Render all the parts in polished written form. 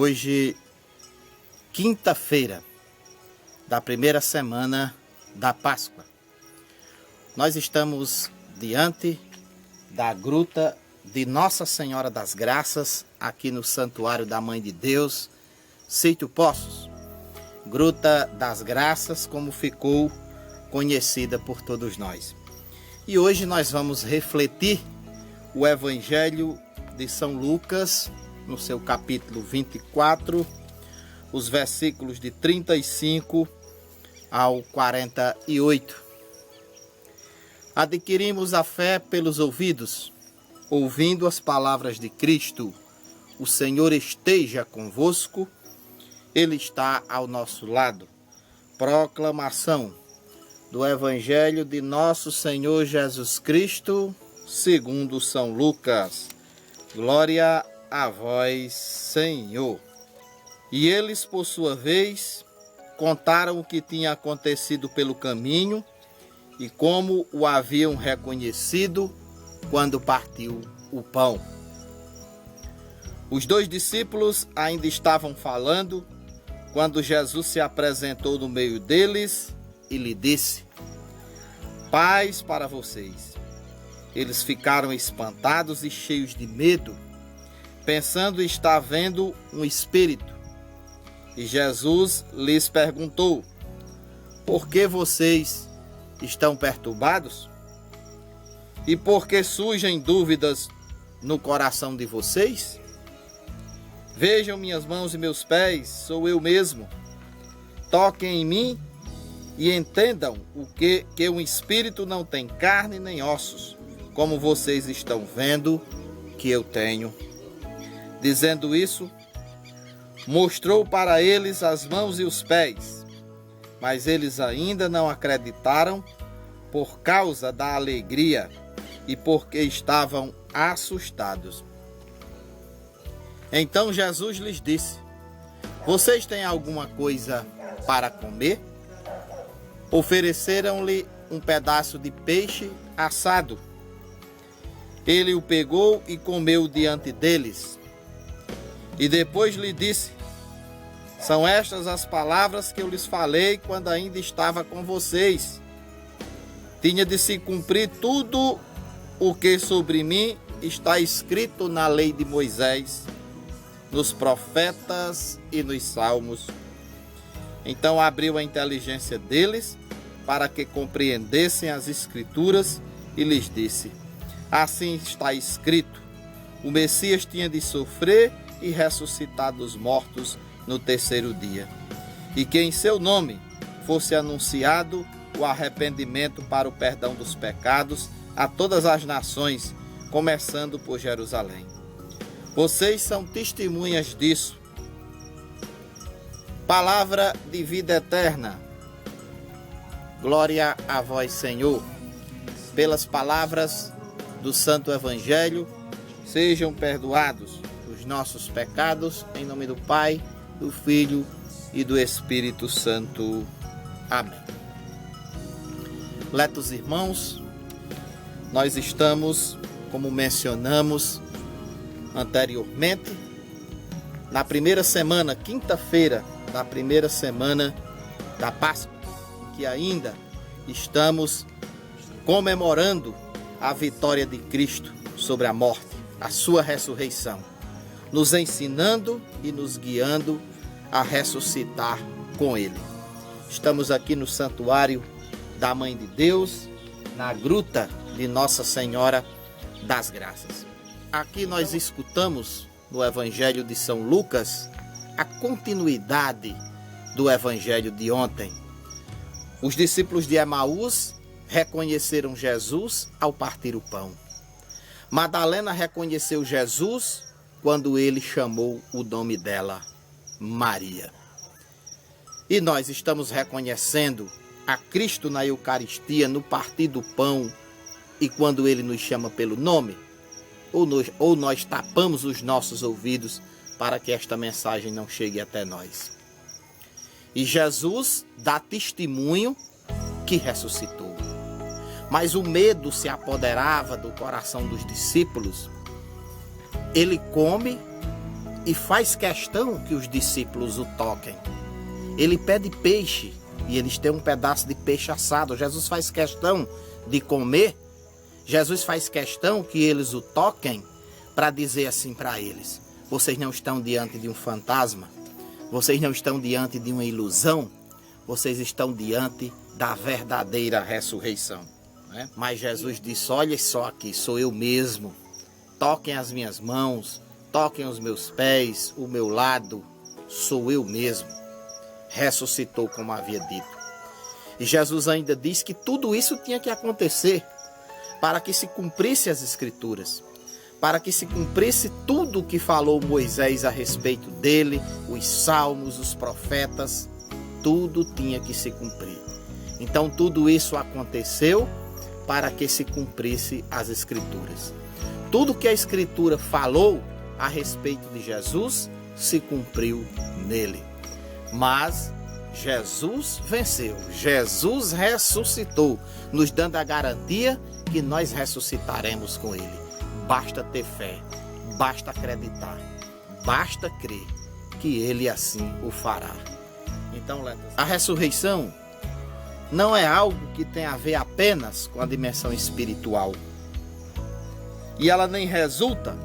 Hoje, quinta-feira da primeira semana da Páscoa. Nós estamos diante da gruta de Nossa Senhora das Graças, aqui no Santuário da Mãe de Deus, Sítio Poços. Gruta das Graças, como ficou conhecida por todos nós. E hoje nós vamos refletir o Evangelho de São Lucas, no seu capítulo 24, os versículos de 35 ao 48. Adquirimos a fé pelos ouvidos, ouvindo as palavras de Cristo. O Senhor esteja convosco, Ele está ao nosso lado. Proclamação do Evangelho de nosso Senhor Jesus Cristo, segundo São Lucas. Glória a vós, Senhor. E eles, por sua vez, contaram o que tinha acontecido pelo caminho e como o haviam reconhecido quando partiu o pão. Os dois discípulos ainda estavam falando quando Jesus se apresentou no meio deles e lhe disse: paz para vocês. Eles ficaram espantados e cheios de medo, pensando estar vendo um espírito. E Jesus lhes perguntou: por que vocês estão perturbados? E por que surgem dúvidas no coração de vocês? Vejam minhas mãos e meus pés, sou eu mesmo. Toquem em mim e entendam que um espírito não tem carne nem ossos, como vocês estão vendo que eu tenho. Dizendo isso, mostrou para eles as mãos e os pés, mas eles ainda não acreditaram por causa da alegria e porque estavam assustados. Então Jesus lhes disse: vocês têm alguma coisa para comer? Ofereceram-lhe um pedaço de peixe assado. Ele o pegou e comeu diante deles. E depois lhe disse: são estas as palavras que eu lhes falei quando ainda estava com vocês. Tinha de se cumprir tudo o que sobre mim está escrito na lei de Moisés, nos profetas e nos salmos. Então abriu a inteligência deles para que compreendessem as escrituras e lhes disse: assim está escrito, o Messias tinha de sofrer e ressuscitar dos mortos no terceiro dia, e que em seu nome fosse anunciado o arrependimento para o perdão dos pecados a todas as nações, começando por Jerusalém. Vocês são testemunhas disso. Palavra de vida eterna. Glória a vós, Senhor. Pelas palavras do Santo Evangelho, sejam perdoados os nossos pecados, em nome do Pai, do Filho e do Espírito Santo. Amém. Letos irmãos, nós estamos, como mencionamos anteriormente, na primeira semana, quinta-feira da primeira semana da Páscoa, que ainda estamos comemorando a vitória de Cristo sobre a morte, a sua ressurreição, nos ensinando e nos guiando a ressuscitar com Ele. Estamos aqui no Santuário da Mãe de Deus, na gruta de Nossa Senhora das Graças. Aqui nós escutamos no Evangelho de São Lucas a continuidade do Evangelho de ontem. Os discípulos de Emaús reconheceram Jesus ao partir o pão. Madalena reconheceu Jesus quando ele chamou o nome dela, Maria. E nós estamos reconhecendo a Cristo na Eucaristia, no partir do pão, e quando ele nos chama pelo nome, ou nós tapamos os nossos ouvidos para que esta mensagem não chegue até nós. E Jesus dá testemunho que ressuscitou. Mas o medo se apoderava do coração dos discípulos. Ele come e faz questão que os discípulos o toquem. Ele pede peixe e eles têm um pedaço de peixe assado. Jesus faz questão de comer. Jesus faz questão que eles o toquem para dizer assim para eles: vocês não estão diante de um fantasma, vocês não estão diante de uma ilusão, vocês estão diante da verdadeira ressurreição. Né? Mas Jesus disse: olha só aqui, sou eu mesmo. Toquem as minhas mãos, toquem os meus pés, o meu lado, sou eu mesmo. Ressuscitou como havia dito. E Jesus ainda disse que tudo isso tinha que acontecer para que se cumprisse as Escrituras, para que se cumprisse tudo o que falou Moisés a respeito dele, os salmos, os profetas, tudo tinha que se cumprir. Então tudo isso aconteceu para que se cumprisse as Escrituras. Tudo que a Escritura falou a respeito de Jesus se cumpriu nele. Mas Jesus venceu, Jesus ressuscitou, nos dando a garantia que nós ressuscitaremos com ele. Basta ter fé, basta acreditar, basta crer que ele assim o fará. Então, a ressurreição não é algo que tem a ver apenas com a dimensão espiritual. E ela nem resulta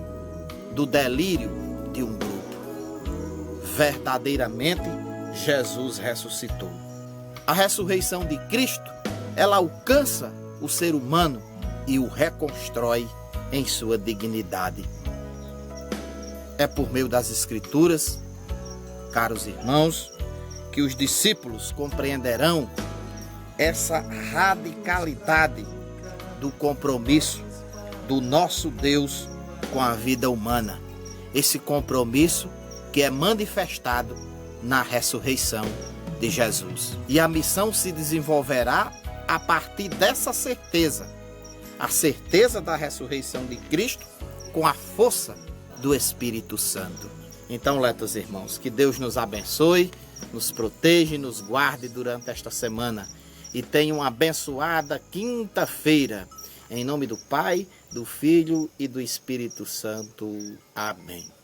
do delírio de um grupo. Verdadeiramente, Jesus ressuscitou. A ressurreição de Cristo, ela alcança o ser humano e o reconstrói em sua dignidade. É por meio das Escrituras, caros irmãos, que os discípulos compreenderão essa radicalidade do compromisso do nosso Deus com a vida humana. Esse compromisso que é manifestado na ressurreição de Jesus. E a missão se desenvolverá a partir dessa certeza, a certeza da ressurreição de Cristo com a força do Espírito Santo. Então, letos irmãos, que Deus nos abençoe, nos proteja e nos guarde durante esta semana e tenha uma abençoada quinta-feira. Em nome do Pai, do Filho e do Espírito Santo. Amém.